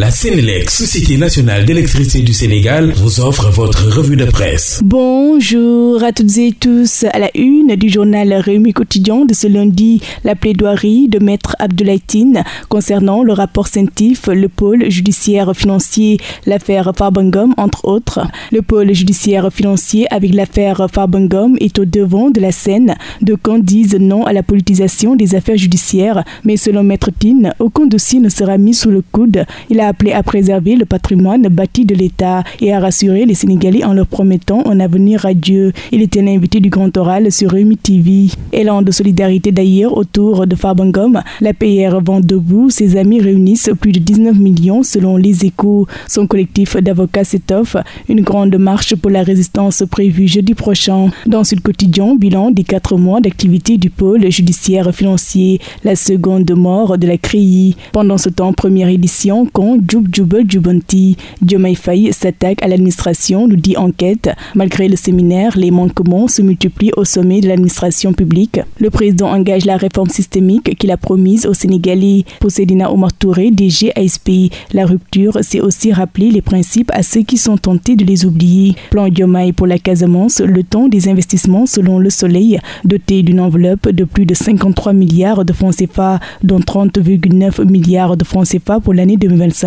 La Sénélec, Société nationale d'électricité du Sénégal, vous offre votre revue de presse. Bonjour à toutes et tous. À la une du journal Rewmi Quotidien de ce lundi, la plaidoirie de Maître Abdoulaye Tine concernant le rapport CENTIF, le pôle judiciaire financier, l'affaire Farba Ngom, entre autres. Le pôle judiciaire financier avec l'affaire Farba Ngom est au devant de la scène. D'aucuns disent non à la politisation des affaires judiciaires, mais selon Maître Tine, aucun dossier ne sera mis sous le coude. Il a appelé à préserver le patrimoine bâti de l'État et à rassurer les Sénégalais en leur promettant un avenir radieux. Il était l'invité du Grand Oral sur Rewmi TV. Élan de solidarité d'ailleurs autour de Farba Ngom. L'APR vend debout. Ses amis réunissent plus de 19 millions selon Les Échos. Son collectif d'avocats s'étoffe. Une grande marche pour la résistance prévue jeudi prochain. Dans Sud Quotidien, bilan des 4 mois d'activité du pôle judiciaire financier. La seconde mort de la CREI. Pendant ce temps, première édition, quand Jubel Jubanti. Diomaye Faye s'attaque à l'administration, nous dit Enquête. Malgré le séminaire, les manquements se multiplient au sommet de l'administration publique. Le président engage la réforme systémique qu'il a promise aux Sénégalais. Pour Seydina Oumar Touré, DG ASP. La rupture, c'est aussi rappeler les principes à ceux qui sont tentés de les oublier. Plan Diomaye pour la Casamance, le temps des investissements selon Le Soleil, doté d'une enveloppe de plus de 53 milliards de francs CFA, dont 30,9 milliards de francs CFA pour l'année 2025.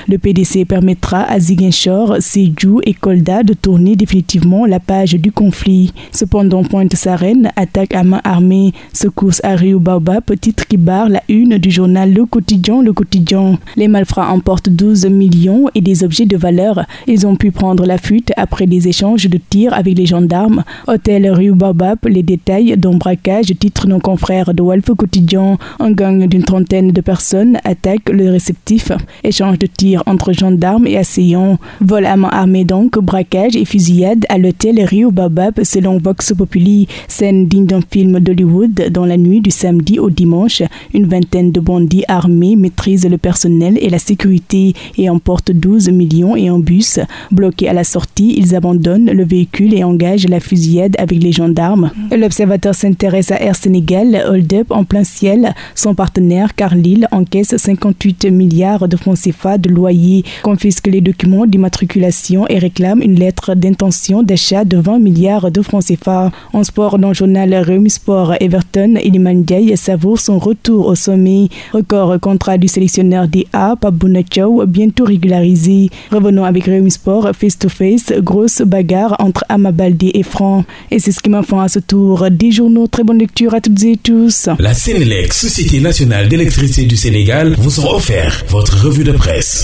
Le PDC permettra à Ziguinchor, Sédhiou et Kolda de tourner définitivement la page du conflit. Cependant, Pointe-Sarène, attaque à main armée, secousse à Rio Baobab, titre qui barre la une du journal Le Quotidien. Les malfrats emportent 12 millions et des objets de valeur. Ils ont pu prendre la fuite après des échanges de tirs avec les gendarmes. Hôtel Rio Baobab, les détails d'un braquage, titre nos confrères de Walf Quotidien. Un gang d'une trentaine de personnes attaque le réceptif. Échange de tirs entre gendarmes et assaillants. Vol à main armée donc, braquage et fusillade à l'hôtel Rio Baobab selon Vox Populi. Scène digne d'un film d'Hollywood. Dans la nuit du samedi au dimanche, une vingtaine de bandits armés maîtrisent le personnel et la sécurité et emportent 12 millions et un bus. Bloqués à la sortie, ils abandonnent le véhicule et engagent la fusillade avec les gendarmes. L'Observateur s'intéresse à Air Sénégal, hold-up en plein ciel. Son partenaire Carlyle encaisse 58 milliards de francs CFA de loyer, confisque les documents d'immatriculation et réclame une lettre d'intention d'achat de 20 milliards de francs CFA. En sport, dans le journal Rewmi Sport, Everton, Iliman Ndiaye savoure son retour au sommet. Record contrat du sélectionneur des A, Pape Bouna Thiaw, bientôt régularisé. Revenons avec Rewmi Sport, face-to-face, grosse bagarre entre Ama Baldé et Franc. Et c'est ce qui m'informe à ce tour des journaux. Très bonne lecture à toutes et tous. La Sénélec, Société nationale d'électricité du Sénégal, vous a offert votre revue de presse.